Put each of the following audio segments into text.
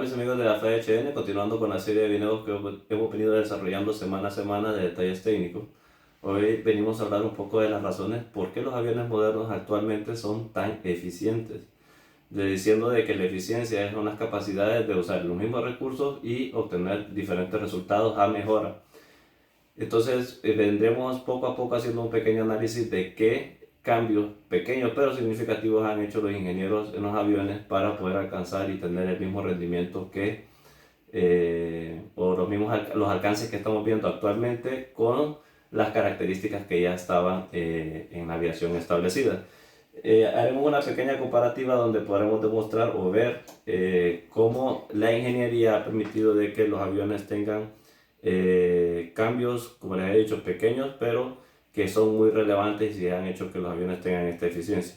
mis amigos de la FHN, continuando con la serie de videos que hemos venido desarrollando semana a semana de detalles técnicos. Hoy venimos a hablar un poco de las razones por qué los aviones modernos actualmente son tan eficientes. Diciendo de que la eficiencia es unas capacidades de usar los mismos recursos y obtener diferentes resultados a mejora. Entonces vendremos poco a poco haciendo un pequeño análisis de qué cambios pequeños pero significativos han hecho los ingenieros en los aviones para poder alcanzar y tener el mismo rendimiento que o los alcances que estamos viendo actualmente con las características que ya estaban en la aviación establecida. Haremos una pequeña comparativa donde podremos demostrar o ver cómo la ingeniería ha permitido de que los aviones tengan cambios, como les he dicho, pequeños, pero que son muy relevantes y han hecho que los aviones tengan esta eficiencia.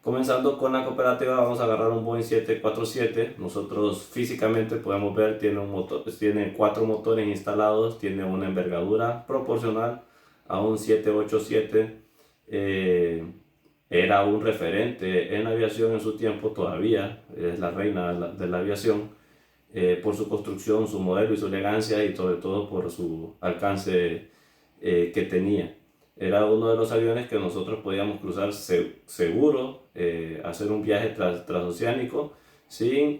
Comenzando con la cooperativa, vamos a agarrar un Boeing 747. Nosotros físicamente podemos ver, tiene 4 motores instalados, tiene una envergadura proporcional a un 787. Era un referente en la aviación en su tiempo, todavía es la reina de la aviación, por su construcción, su modelo y su elegancia, y sobre todo por su alcance que tenía. Era uno de los aviones que nosotros podíamos cruzar seguro, hacer un viaje transoceánico sin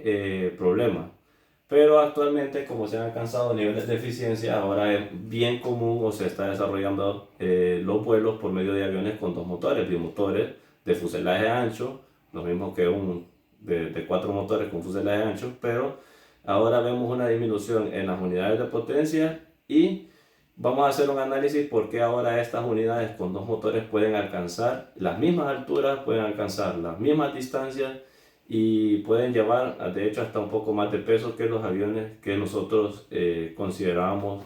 problema. Pero actualmente, como se han alcanzado niveles de eficiencia, ahora es bien común o se está desarrollando los vuelos por medio de aviones con 2 motores, bimotores de fuselaje ancho, lo mismo que de 4 motores con fuselaje ancho, pero ahora vemos una disminución en las unidades de potencia y vamos a hacer un análisis por qué ahora estas unidades con 2 motores pueden alcanzar las mismas alturas, pueden alcanzar las mismas distancias y pueden llevar, de hecho, hasta un poco más de peso que los aviones que nosotros considerábamos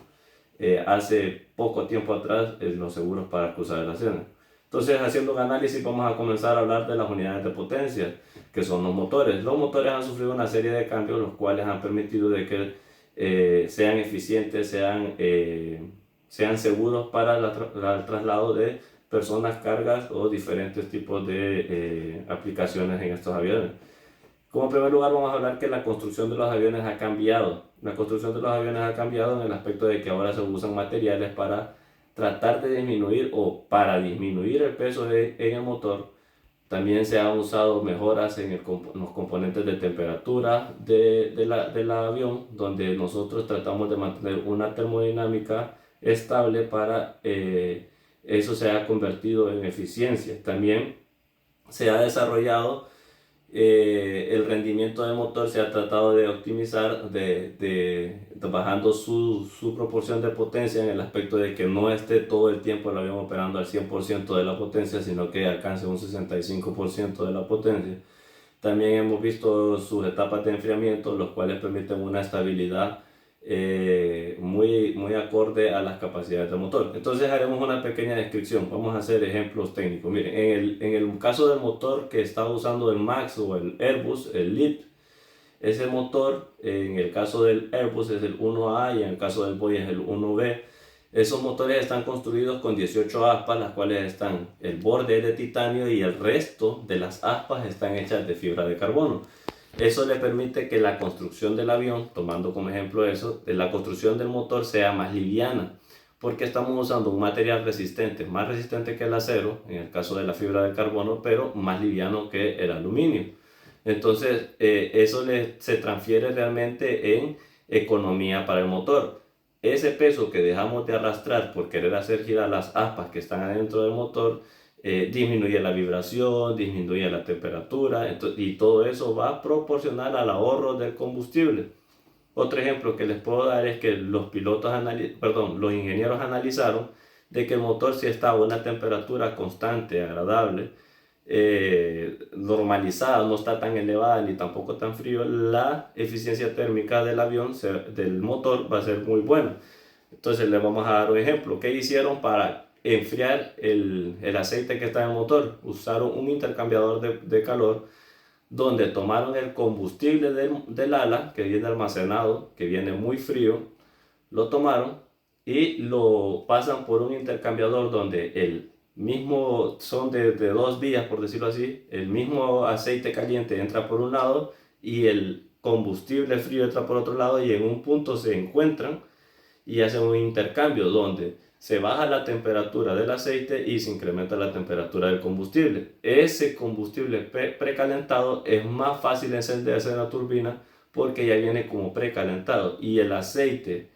hace poco tiempo atrás los seguros para cruzar el océano. Entonces, haciendo un análisis, vamos a comenzar a hablar de las unidades de potencia, que son los motores. Los motores han sufrido una serie de cambios, los cuales han permitido de que sean eficientes, sean seguros para el traslado de personas, cargas o diferentes tipos de aplicaciones en estos aviones. Como primer lugar, vamos a hablar que la construcción de los aviones ha cambiado. La construcción de los aviones ha cambiado en el aspecto de que ahora se usan materiales para tratar de disminuir o para disminuir el peso en el motor. También se han usado mejoras en los componentes de temperatura del avión, donde nosotros tratamos de mantener una termodinámica estable para eso se ha convertido en eficiencia. También se ha desarrollado el rendimiento del motor, se ha tratado de optimizar bajando su proporción de potencia en el aspecto de que no esté todo el tiempo el avión operando al 100% de la potencia, sino que alcance un 65% de la potencia. También hemos visto sus etapas de enfriamiento, los cuales permiten una estabilidad muy acorde a las capacidades del motor. Entonces haremos una pequeña descripción, vamos a hacer ejemplos técnicos. Miren, en el caso del motor que está usando el MAX o el Airbus, el LEAP, ese motor, en el caso del Airbus es el 1A y en el caso del Boeing es el 1B. Esos motores están construidos con 18 aspas, las cuales están, el borde es de titanio y el resto de las aspas están hechas de fibra de carbono. Eso le permite que la construcción del avión, tomando como ejemplo eso, la construcción del motor sea más liviana, porque estamos usando un material resistente, más resistente que el acero, en el caso de la fibra de carbono, pero más liviano que el aluminio. Entonces, eso se transfiere realmente en economía para el motor. Ese peso que dejamos de arrastrar por querer hacer girar las aspas que están adentro del motor, disminuye la vibración, disminuye la temperatura, y todo eso va proporcional al ahorro del combustible. Otro ejemplo que les puedo dar es que los ingenieros analizaron de que el motor, si está a una temperatura constante, agradable, normalizada, no está tan elevada ni tampoco tan frío, la eficiencia térmica del avión, del motor, va a ser muy buena. Entonces les vamos a dar un ejemplo. ¿Qué hicieron para enfriar el aceite que está en el motor? Usaron un intercambiador de calor donde tomaron el combustible del ala que viene almacenado, que viene muy frío, lo tomaron y lo pasan por un intercambiador donde el mismo, son de 2 vías por decirlo así, el mismo aceite caliente entra por un lado y el combustible frío entra por otro lado y en un punto se encuentran y hacen un intercambio donde se baja la temperatura del aceite y se incrementa la temperatura del combustible. Ese combustible precalentado es más fácil de encenderse en la turbina porque ya viene como precalentado, y el aceite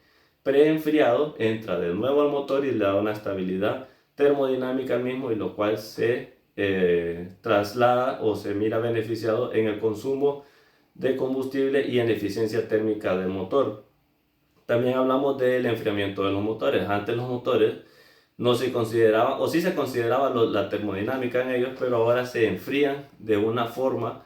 preenfriado entra de nuevo al motor y le da una estabilidad termodinámica al mismo, y lo cual se traslada o se mira beneficiado en el consumo de combustible y en la eficiencia térmica del motor. También hablamos del enfriamiento de los motores. Antes los motores no se consideraba, o sí se consideraba la termodinámica en ellos, pero ahora se enfrían de una forma.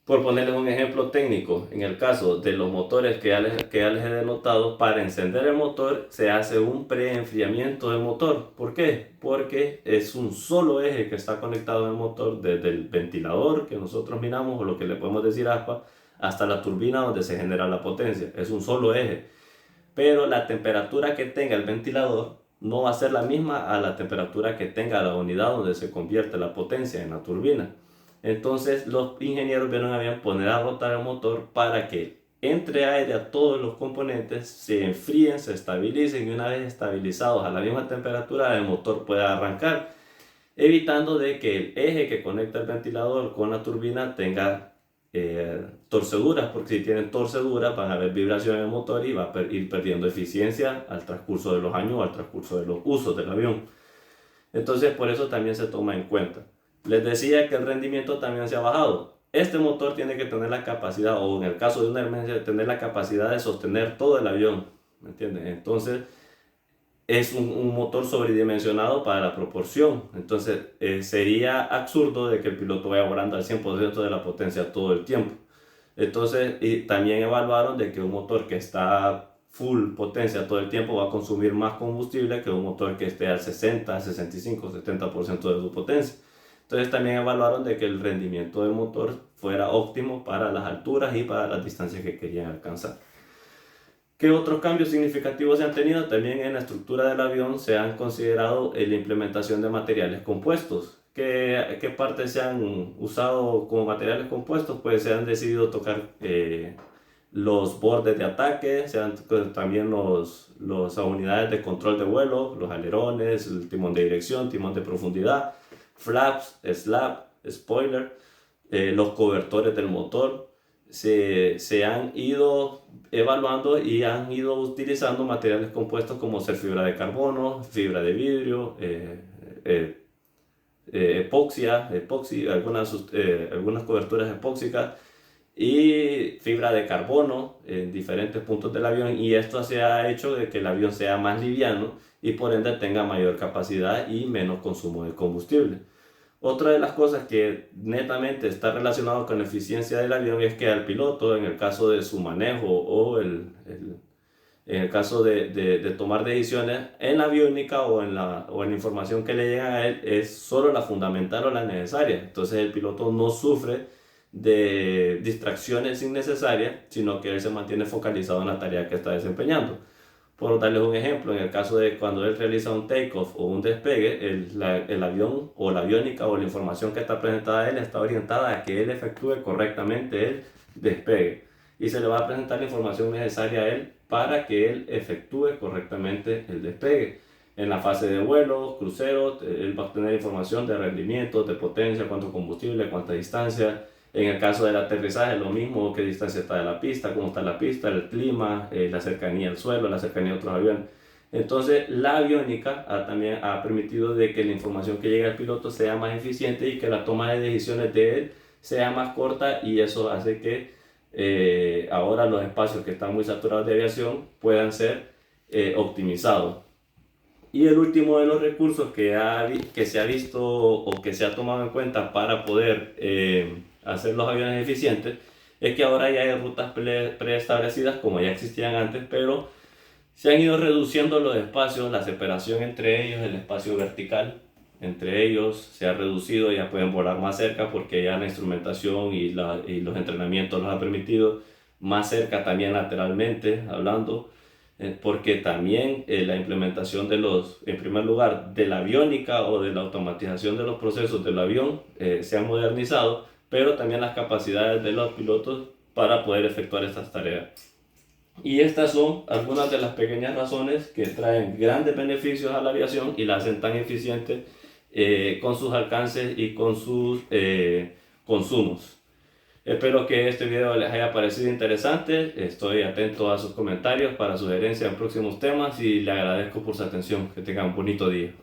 Por ponerles un ejemplo técnico, en el caso de los motores que ya les he denotado, para encender el motor se hace un preenfriamiento del motor. ¿Por qué? Porque es un solo eje que está conectado al motor, desde el ventilador que nosotros miramos, o lo que le podemos decir aspa, hasta la turbina donde se genera la potencia. Es un solo eje. Pero la temperatura que tenga el ventilador no va a ser la misma a la temperatura que tenga la unidad donde se convierte la potencia en la turbina. Entonces los ingenieros vieron a bien poner a rotar el motor para que entre aire a todos los componentes, se enfríen, se estabilicen, y una vez estabilizados a la misma temperatura el motor pueda arrancar, evitando de que el eje que conecta el ventilador con la turbina tenga torceduras, porque si tienen torceduras van a haber vibración en el motor y va a ir perdiendo eficiencia al transcurso de los años o al transcurso de los usos del avión. Entonces por eso también se toma en cuenta. Les decía que el rendimiento también se ha bajado. Este motor tiene que tener la capacidad, o en el caso de una emergencia, tener la capacidad de sostener todo el avión, ¿me entienden? Entonces es un motor sobredimensionado para la proporción. Entonces sería absurdo de que el piloto vaya volando al 100% de la potencia todo el tiempo. Entonces, y también evaluaron de que un motor que está full potencia todo el tiempo va a consumir más combustible que un motor que esté al 60, 65, 70% de su potencia. Entonces también evaluaron de que el rendimiento del motor fuera óptimo para las alturas y para las distancias que querían alcanzar. ¿Qué otros cambios significativos se han tenido? También en la estructura del avión se han considerado la implementación de materiales compuestos. ¿Qué partes se han usado como materiales compuestos? Pues se han decidido tocar los bordes de ataque, también las unidades de control de vuelo, los alerones, el timón de dirección, timón de profundidad, flaps, slap, spoiler, los cobertores del motor. Se han ido evaluando y han ido utilizando materiales compuestos como ser fibra de carbono, fibra de vidrio, epoxi, algunas coberturas epóxicas y fibra de carbono en diferentes puntos del avión, y esto se ha hecho de que el avión sea más liviano y por ende tenga mayor capacidad y menos consumo de combustible. Otra de las cosas que netamente está relacionado con la eficiencia del avión es que al piloto, en el caso de su manejo o en el caso de tomar decisiones en la aviónica o en la información que le llega a él, es solo la fundamental o la necesaria. Entonces el piloto no sufre de distracciones innecesarias, sino que él se mantiene focalizado en la tarea que está desempeñando. Por darles un ejemplo, en el caso de cuando él realiza un takeoff o un despegue, el avión o la aviónica o la información que está presentada a él está orientada a que él efectúe correctamente el despegue, y se le va a presentar la información necesaria a él para que él efectúe correctamente el despegue. En la fase de vuelo, crucero, él va a tener información de rendimiento, de potencia, cuánto combustible, cuánta distancia. En el caso del aterrizaje, lo mismo, qué distancia está de la pista, cómo está la pista, el clima, la cercanía al suelo, la cercanía a otros aviones. Entonces, la aviónica también ha permitido de que la información que llegue al piloto sea más eficiente y que la toma de decisiones de él sea más corta, y eso hace que ahora los espacios que están muy saturados de aviación puedan ser optimizados. Y el último de los recursos que se ha visto o que se ha tomado en cuenta para poder hacer los aviones eficientes es que ahora ya hay rutas preestablecidas como ya existían antes, pero se han ido reduciendo los espacios, la separación entre ellos, el espacio vertical entre ellos se ha reducido, ya pueden volar más cerca porque ya la instrumentación y los entrenamientos los ha permitido, más cerca también lateralmente hablando, porque también la implementación en primer lugar, de la aviónica o de la automatización de los procesos del avión se han modernizado, pero también las capacidades de los pilotos para poder efectuar estas tareas. Y estas son algunas de las pequeñas razones que traen grandes beneficios a la aviación y la hacen tan eficiente con sus alcances y con sus consumos. Espero que este video les haya parecido interesante. Estoy atento a sus comentarios para sugerencias en próximos temas y le agradezco por su atención. Que tengan un bonito día.